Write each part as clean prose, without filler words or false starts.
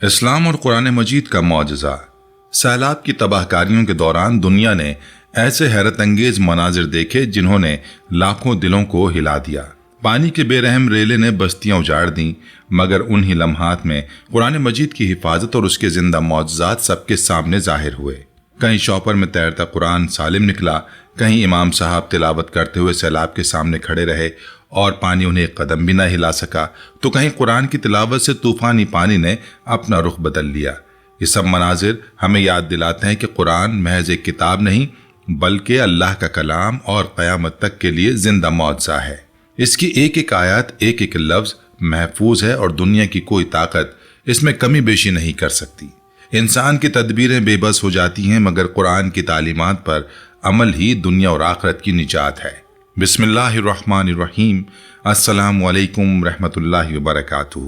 اسلام اور قرآن مجید کا معجزہ۔ سیلاب کی تباہ کاریوں کے دوران دنیا نے ایسے حیرت انگیز مناظر دیکھے جنہوں نے لاکھوں دلوں کو ہلا دیا۔ پانی کے بے رحم ریلے نے بستیاں اجاڑ دیں، مگر انہی لمحات میں قرآن مجید کی حفاظت اور اس کے زندہ معجزات سب کے سامنے ظاہر ہوئے۔ کہیں شوپر میں تیرتا قرآن سالم نکلا، کہیں امام صاحب تلاوت کرتے ہوئے سیلاب کے سامنے کھڑے رہے اور پانی انہیں ایک قدم بھی نہ ہلا سکا، تو کہیں قرآن کی تلاوت سے طوفانی پانی نے اپنا رخ بدل لیا۔ یہ سب مناظر ہمیں یاد دلاتے ہیں کہ قرآن محض ایک کتاب نہیں بلکہ اللہ کا کلام اور قیامت تک کے لیے زندہ معجزہ ہے۔ اس کی ایک ایک آیات، ایک ایک لفظ محفوظ ہے اور دنیا کی کوئی طاقت اس میں کمی بیشی نہیں کر سکتی۔ انسان کی تدبیریں بے بس ہو جاتی ہیں، مگر قرآن کی تعلیمات پر عمل ہی دنیا اور آخرت کی نجات ہے۔ بسم اللہ الرحمن الرحیم۔ السلام علیکم رحمۃ اللہ وبرکاتہ۔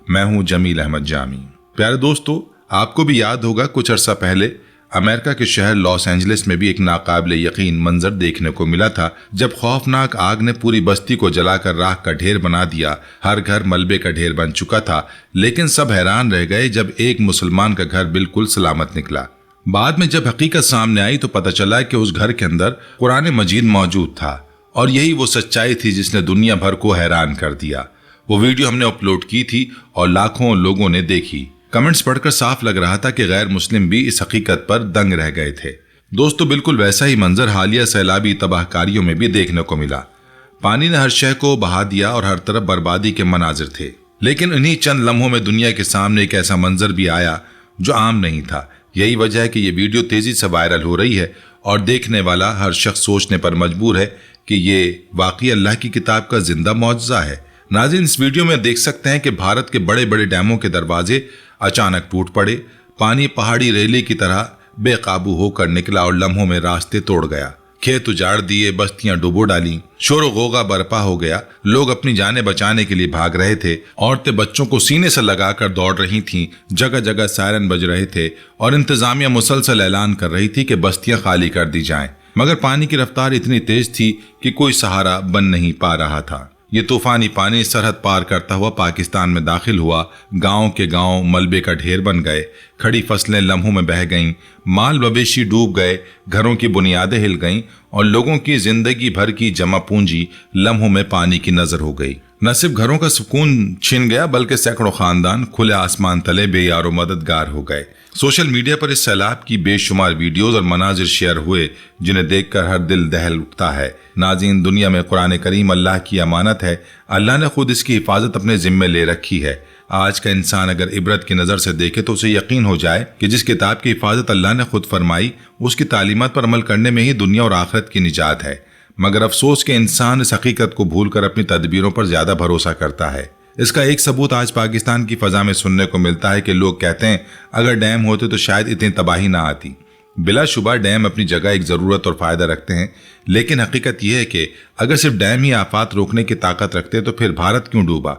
میں ہوں جمیل احمد جامی۔ پیارے دوستو، آپ کو بھی یاد ہوگا کچھ عرصہ پہلے امریکہ کے شہر لاس اینجلس میں بھی ایک ناقابل یقین منظر دیکھنے کو ملا تھا، جب خوفناک آگ نے پوری بستی کو جلا کر راکھ کا ڈھیر بنا دیا۔ ہر گھر ملبے کا ڈھیر بن چکا تھا، لیکن سب حیران رہ گئے جب ایک مسلمان کا گھر بالکل سلامت نکلا۔ بعد میں جب حقیقت سامنے آئی تو پتہ چلا کہ اس گھر کے اندر قرآن مجید موجود تھا، اور یہی وہ سچائی تھی جس نے دنیا بھر کو حیران کر دیا۔ وہ ویڈیو ہم نے اپلوڈ کی تھی اور لاکھوں لوگوں نے دیکھی۔ کمنٹس پڑھ کر صاف لگ رہا تھا کہ غیر مسلم بھی اس حقیقت پر دنگ رہ گئے تھے۔ دوستو، بالکل ویسا ہی منظر حالیہ سیلابی تباہ کاریوں میں بھی دیکھنے کو ملا۔ پانی نے ہر شے کو بہا دیا اور ہر طرف بربادی کے مناظر تھے، لیکن انہی چند لمحوں میں دنیا کے سامنے ایک ایسا منظر بھی آیا جو عام نہیں تھا۔ یہی وجہ ہے کہ یہ ویڈیو تیزی سے وائرل ہو رہی ہے اور دیکھنے والا ہر شخص سوچنے پر مجبور ہے کہ یہ واقعی اللہ کی کتاب کا زندہ معجزہ ہے۔ ناظرین، اس ویڈیو میں دیکھ سکتے ہیں کہ بھارت کے بڑے بڑے ڈیموں کے دروازے اچانک ٹوٹ پڑے۔ پانی پہاڑی ریلے کی طرح بے قابو ہو کر نکلا اور لمحوں میں راستے توڑ گیا۔ کھیت اجاڑ دیے، بستیاں ڈوبو ڈالیں، شور و غوغا برپا ہو گیا۔ لوگ اپنی جانیں بچانے کے لیے بھاگ رہے تھے، عورتیں بچوں کو سینے سے لگا کر دوڑ رہی تھیں، جگہ جگہ سائرن بج رہے تھے اور انتظامیہ مسلسل اعلان کر رہی تھی کہ بستیاں خالی کر دی جائیں، مگر پانی کی رفتار اتنی تیز تھی کہ کوئی سہارا بن نہیں پا رہا تھا۔ یہ طوفانی پانی سرحد پار کرتا ہوا پاکستان میں داخل ہوا۔ گاؤں کے گاؤں ملبے کا ڈھیر بن گئے، کھڑی فصلیں لمحوں میں بہہ گئیں، مال مویشی ڈوب گئے، گھروں کی بنیادیں ہل گئیں اور لوگوں کی زندگی بھر کی جمع پونجی لمحوں میں پانی کی نظر ہو گئی۔ نہ صرف گھروں کا سکون چھن گیا بلکہ سینکڑوں خاندان کھلے آسمان تلے بے یار و مددگار ہو گئے۔ سوشل میڈیا پر اس سیلاب کی بے شمار ویڈیوز اور مناظر شیئر ہوئے جنہیں دیکھ کر ہر دل دہل اٹھتا ہے۔ ناظرین، دنیا میں قرآن کریم اللہ کی امانت ہے۔ اللہ نے خود اس کی حفاظت اپنے ذمے لے رکھی ہے۔ آج کا انسان اگر عبرت کی نظر سے دیکھے تو اسے یقین ہو جائے کہ جس کتاب کی حفاظت اللہ نے خود فرمائی، اس کی تعلیمات پر عمل کرنے میں ہی دنیا اور آخرت کی نجات ہے۔ مگر افسوس کہ انسان اس حقیقت کو بھول کر اپنی تدبیروں پر زیادہ بھروسہ کرتا ہے۔ اس کا ایک ثبوت آج پاکستان کی فضا میں سننے کو ملتا ہے کہ لوگ کہتے ہیں اگر ڈیم ہوتے تو شاید اتنی تباہی نہ آتی۔ بلا شبہ ڈیم اپنی جگہ ایک ضرورت اور فائدہ رکھتے ہیں، لیکن حقیقت یہ ہے کہ اگر صرف ڈیم ہی آفات روکنے کی طاقت رکھتے تو پھر بھارت کیوں ڈوبا؟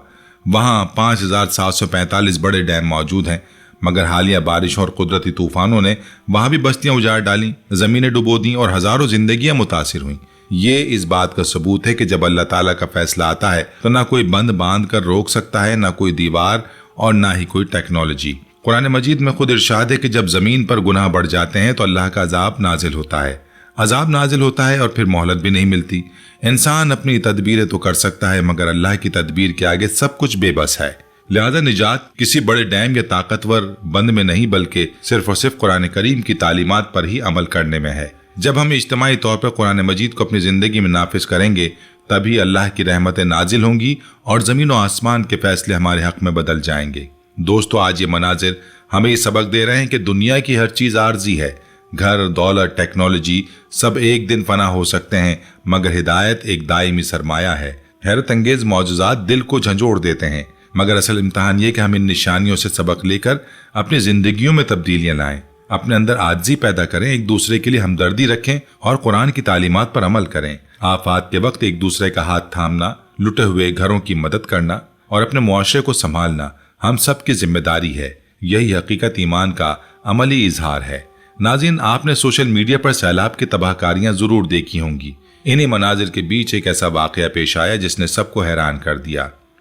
وہاں 5745 بڑے ڈیم موجود ہیں، مگر حالیہ بارش اور قدرتی طوفانوں نے وہاں بھی بستیاں اجاڑ ڈالیں، زمینیں ڈبو دیں اور ہزاروں زندگیاں متاثر ہوئیں۔ یہ اس بات کا ثبوت ہے کہ جب اللہ تعالیٰ کا فیصلہ آتا ہے تو نہ کوئی بند باندھ کر روک سکتا ہے، نہ کوئی دیوار اور نہ ہی کوئی ٹیکنالوجی۔ قرآن مجید میں خود ارشاد ہے کہ جب زمین پر گناہ بڑھ جاتے ہیں تو اللہ کا عذاب نازل ہوتا ہے۔ عذاب نازل ہوتا ہے اور پھر مہلت بھی نہیں ملتی۔ انسان اپنی تدبیریں تو کر سکتا ہے، مگر اللہ کی تدبیر کے آگے سب کچھ بے بس ہے۔ لہذا نجات کسی بڑے ڈیم یا طاقتور بند میں نہیں بلکہ صرف اور صرف قرآن کریم کی تعلیمات پر ہی عمل کرنے میں ہے۔ جب ہم اجتماعی طور پر قرآن مجید کو اپنی زندگی میں نافذ کریں گے تبھی اللہ کی رحمتیں نازل ہوں گی اور زمین و آسمان کے فیصلے ہمارے حق میں بدل جائیں گے۔ دوستو، آج یہ مناظر ہمیں یہ سبق دے رہے ہیں کہ دنیا کی ہر چیز عارضی ہے۔ گھر، دولت، ٹیکنالوجی سب ایک دن فنا ہو سکتے ہیں، مگر ہدایت ایک دائمی سرمایہ ہے۔ حیرت انگیز معجزات دل کو جھنجھوڑ دیتے ہیں، مگر اصل امتحان یہ کہ ہم ان نشانیوں سے سبق لے کر اپنی زندگیوں میں تبدیلیاں لائیں، اپنے اندر عاجزی پیدا کریں، ایک دوسرے کے لیے ہمدردی رکھیں اور قرآن کی تعلیمات پر عمل کریں۔ آفات کے وقت ایک دوسرے کا ہاتھ تھامنا، لٹے ہوئے گھروں کی مدد کرنا اور اپنے معاشرے کو سنبھالنا ہم سب کی ذمہ داری ہے۔ یہی حقیقت ایمان کا عملی اظہار ہے۔ ناظرین، آپ نے سوشل میڈیا پر سیلاب کی تباہ کاریاں ضرور دیکھی ہوں گی۔ انہی مناظر کے بیچ ایک ایسا واقعہ پیش آیا جس نے سب کو حیران کر دیا۔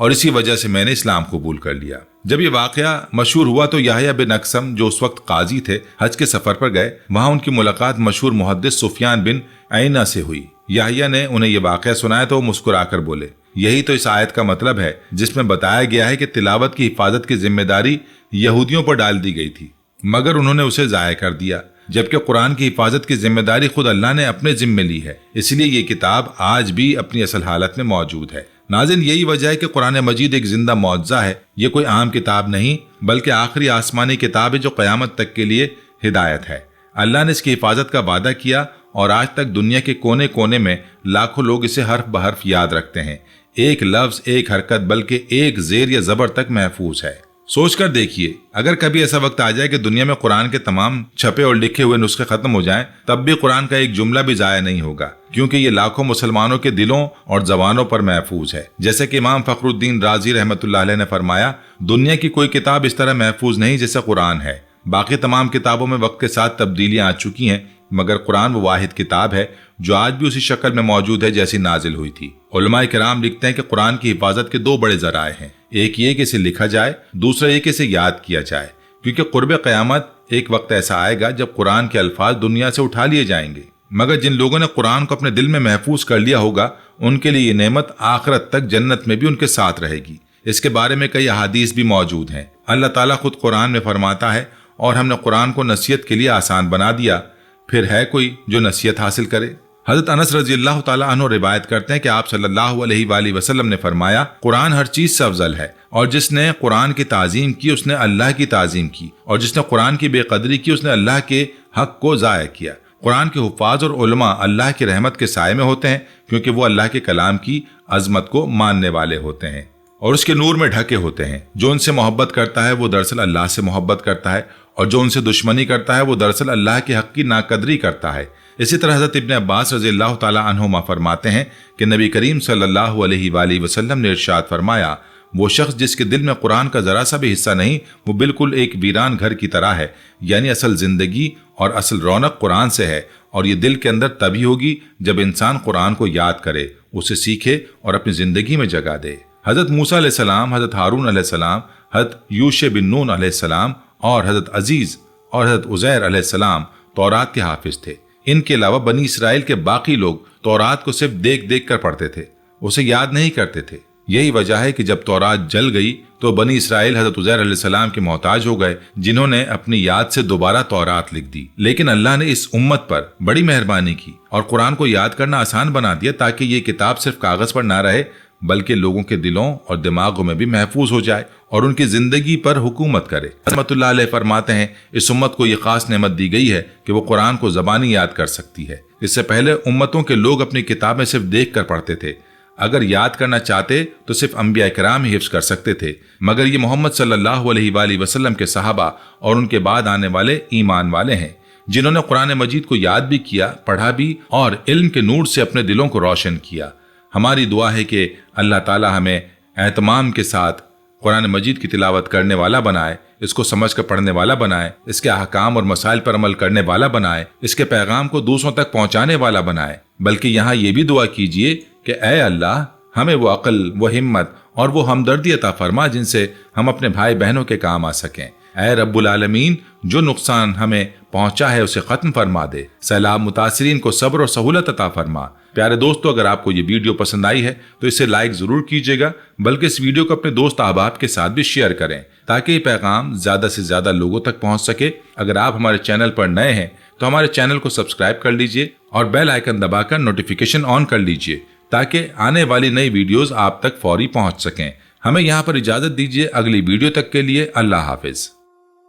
اور اسی وجہ سے میں نے اسلام قبول کر لیا۔ جب یہ واقعہ مشہور ہوا تو یحییٰ بن اقسم جو اس وقت قاضی تھے حج کے سفر پر گئے، وہاں ان کی ملاقات مشہور محدث سفیان بن عیینہ سے ہوئی۔ یحییٰ نے انہیں یہ واقعہ سنایا تو وہ مسکرا کر بولے، یہی تو اس آیت کا مطلب ہے جس میں بتایا گیا ہے کہ تلاوت کی حفاظت کی ذمہ داری یہودیوں پر ڈال دی گئی تھی، مگر انہوں نے اسے ضائع کر دیا، جبکہ قرآن کی حفاظت کی ذمہ داری خود اللہ نے اپنے ذمے لی ہے، اس لیے یہ کتاب آج بھی اپنی اصل حالت میں موجود ہے۔ ناظرین، یہی وجہ ہے کہ قرآن مجید ایک زندہ معجزہ ہے، یہ کوئی عام کتاب نہیں بلکہ آخری آسمانی کتاب ہے جو قیامت تک کے لیے ہدایت ہے۔ اللہ نے اس کی حفاظت کا وعدہ کیا اور آج تک دنیا کے کونے کونے میں لاکھوں لوگ اسے حرف بحرف یاد رکھتے ہیں، ایک لفظ، ایک حرکت، بلکہ ایک زیر یا زبر تک محفوظ ہے۔ سوچ کر دیکھیے، اگر کبھی ایسا وقت آ جائے کہ دنیا میں قرآن کے تمام چھپے اور لکھے ہوئے نسخے ختم ہو جائیں، تب بھی قرآن کا ایک جملہ بھی ضائع نہیں ہوگا، کیونکہ یہ لاکھوں مسلمانوں کے دلوں اور زبانوں پر محفوظ ہے۔ جیسے کہ امام فخر الدین رازی رحمۃ اللہ علیہ نے فرمایا، دنیا کی کوئی کتاب اس طرح محفوظ نہیں جیسے قرآن ہے۔ باقی تمام کتابوں میں وقت کے ساتھ تبدیلیاں آ چکی ہیں، مگر قرآن وہ واحد کتاب ہے جو آج بھی اسی شکل میں موجود ہے جیسی نازل ہوئی تھی۔ علماء کرام لکھتے ہیں کہ قرآن کی حفاظت کے دو بڑے ذرائع ہیں، ایک یہ کہ اسے لکھا جائے، دوسرا یہ کہ اسے یاد کیا جائے، کیونکہ قرب قیامت ایک وقت ایسا آئے گا جب قرآن کے الفاظ دنیا سے اٹھا لیے جائیں گے، مگر جن لوگوں نے قرآن کو اپنے دل میں محفوظ کر لیا ہوگا ان کے لیے یہ نعمت آخرت تک جنت میں بھی ان کے ساتھ رہے گی۔ اس کے بارے میں کئی احادیث بھی موجود ہیں۔ اللہ تعالیٰ خود قرآن میں فرماتا ہے، اور ہم نے قرآن کو نصیحت کے لیے آسان بنا دیا، پھر ہے کوئی جو نصیحت حاصل کرے؟ حضرت انس رضی اللہ تعالیٰ عنہ روایت کرتے ہیں کہ آپ صلی اللہ علیہ وآلہ وسلم نے فرمایا، قرآن ہر چیز سے افضل ہے، اور جس نے قرآن کی تعظیم کی اس نے اللہ کی تعظیم کی، اور جس نے قرآن کی بے قدری کی اس نے اللہ کے حق کو ضائع کیا۔ قرآن کے حفاظ اور علماء اللہ کی رحمت کے سائے میں ہوتے ہیں، کیونکہ وہ اللہ کے کلام کی عظمت کو ماننے والے ہوتے ہیں اور اس کے نور میں ڈھکے ہوتے ہیں۔ جو ان سے محبت کرتا ہے وہ دراصل اللہ سے محبت کرتا ہے، اور جو ان سے دشمنی کرتا ہے وہ دراصل اللہ کے حق کی ناقدری کرتا ہے۔ اسی طرح حضرت ابن عباس رضی اللہ تعالیٰ عنہما فرماتے ہیں کہ نبی کریم صلی اللہ علیہ وآلہ وسلم نے ارشاد فرمایا، وہ شخص جس کے دل میں قرآن کا ذرا سا بھی حصہ نہیں، وہ بالکل ایک ویران گھر کی طرح ہے، یعنی اصل زندگی اور اصل رونق قرآن سے ہے، اور یہ دل کے اندر تبھی ہوگی جب انسان قرآن کو یاد کرے، اسے سیکھے اور اپنی زندگی میں جگہ دے۔ حضرت موسیٰ علیہ السلام، حضرت ہارون علیہ السلام، حضرت یوشع بن نون علیہ السلام اور حضرت عزیز اور حضرت عزیر علیہ السلام تورات کے حافظ تھے۔ ان کے علاوہ بنی اسرائیل کے باقی لوگ تورات کو صرف دیکھ دیکھ کر پڑھتے تھے، اسے یاد نہیں کرتے تھے۔ یہی وجہ ہے کہ جب تورات جل گئی تو بنی اسرائیل حضرت عزیر علیہ السلام کے محتاج ہو گئے، جنہوں نے اپنی یاد سے دوبارہ تورات لکھ دی۔ لیکن اللہ نے اس امت پر بڑی مہربانی کی اور قرآن کو یاد کرنا آسان بنا دیا، تاکہ یہ کتاب صرف کاغذ پر نہ رہے بلکہ لوگوں کے دلوں اور دماغوں میں بھی محفوظ ہو جائے اور ان کی زندگی پر حکومت کرے۔ رحمۃ اللہ علیہ فرماتے ہیں، اس امت کو یہ خاص نعمت دی گئی ہے کہ وہ قرآن کو زبانی یاد کر سکتی ہے۔ اس سے پہلے امتوں کے لوگ اپنی کتابیں صرف دیکھ کر پڑھتے تھے، اگر یاد کرنا چاہتے تو صرف انبیاء کرام ہی حفظ کر سکتے تھے، مگر یہ محمد صلی اللہ علیہ وآلہ وسلم کے صحابہ اور ان کے بعد آنے والے ایمان والے ہیں، جنہوں نے قرآن مجید کو یاد بھی کیا، پڑھا بھی اور علم کے نور سے اپنے دلوں کو روشن کیا۔ ہماری دعا ہے کہ اللہ تعالی ہمیں اہتمام کے ساتھ قرآن مجید کی تلاوت کرنے والا بنائے، اس کو سمجھ کر پڑھنے والا بنائے، اس کے احکام اور مسائل پر عمل کرنے والا بنائے، اس کے پیغام کو دوسروں تک پہنچانے والا بنائے۔ بلکہ یہاں یہ بھی دعا کیجئے کہ اے اللہ، ہمیں وہ عقل، وہ ہمت اور وہ ہمدردی عطا فرما جن سے ہم اپنے بھائی بہنوں کے کام آ سکیں۔ اے رب العالمین، جو نقصان ہمیں پہنچا ہے اسے ختم فرما دے، سیلاب متاثرین کو صبر اور سہولت عطا فرما۔ پیارے دوستو، اگر آپ کو یہ ویڈیو پسند آئی ہے تو اسے لائک ضرور کیجیے گا، بلکہ اس ویڈیو کو اپنے دوست احباب کے ساتھ بھی شیئر کریں تاکہ یہ پیغام زیادہ سے زیادہ لوگوں تک پہنچ سکے۔ اگر آپ ہمارے چینل پر نئے ہیں تو ہمارے چینل کو سبسکرائب کر لیجیے اور بیل آئیکن دبا کر نوٹیفیکیشن آن کر لیجیے تاکہ آنے والی نئی ویڈیوز آپ تک فوری پہنچ سکیں۔ ہمیں یہاں پر اجازت دیجیے، اگلی ویڈیو تک کے لیے اللہ حافظ۔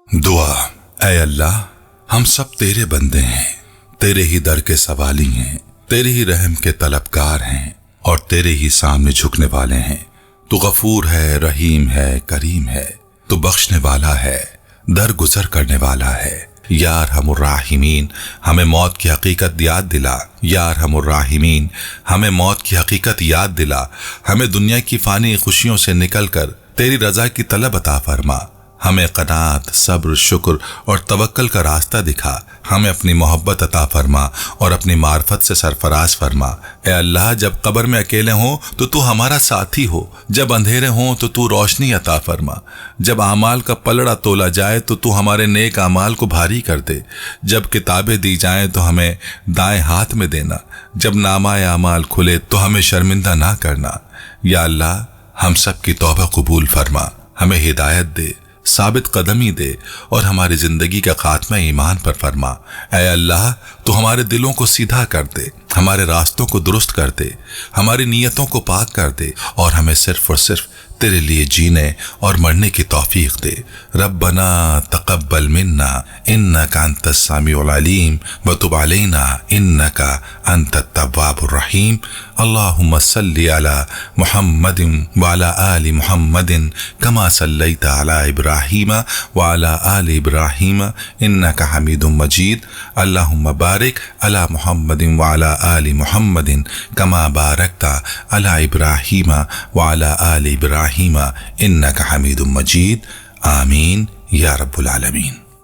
دعا۔ اے اللہ، ہم سب تیرے بندے ہیں، تیرے ہی در کے سوالی ہیں، تیرے ہی رحم کے طلبگار ہیں اور تیرے ہی سامنے جھکنے والے ہیں۔ تو غفور ہے، رحیم ہے، کریم ہے، تو بخشنے والا ہے، درگزر کرنے والا ہے۔ یا ارحم الراحمین، ہمیں موت کی حقیقت یاد دلا۔ یا ارحم الراحمین، ہمیں موت کی حقیقت یاد دلا۔ ہمیں دنیا کی فانی خوشیوں سے نکل کر تیری رضا کی طلب عطا فرما۔ ہمیں قناعت، صبر، شکر اور توکل کا راستہ دکھا، ہمیں اپنی محبت عطا فرما اور اپنی معرفت سے سرفراز فرما۔ اے اللہ، جب قبر میں اکیلے ہوں تو تو ہمارا ساتھی ہو، جب اندھیرے ہوں تو تو روشنی عطا فرما، جب اعمال کا پلڑا تولا جائے تو تو ہمارے نیک اعمال کو بھاری کر دے، جب کتابیں دی جائیں تو ہمیں دائیں ہاتھ میں دینا، جب نامہ اعمال کھلے تو ہمیں شرمندہ نہ کرنا۔ یا اللہ، ہم سب کی توبہ قبول فرما، ہمیں ہدایت دے، ثابت قدمی دے اور ہماری زندگی کا خاتمہ ایمان پر فرما۔ اے اللہ، تو ہمارے دلوں کو سیدھا کر دے، ہمارے راستوں کو درست کر دے، ہماری نیتوں کو پاک کر دے اور ہمیں صرف اور صرف تیرے لیے جینے اور مرنے کی توفیق دے۔ ربنا تقبل منا انک انت السمیع العلیم وتب علینا انک انت التواب الرحیم۔ اللہم صلی علی محمد وعلی آل محمد کما صلیت علی ابراہیم وعلی آل ابراہیم انک حمید مجید۔ اللہم بارک علی محمد وعلی آل محمد کما بارکت علی ابراہیم وعلی آل ابراہیم انک حمید مجید۔ آمین یا رب العالمین۔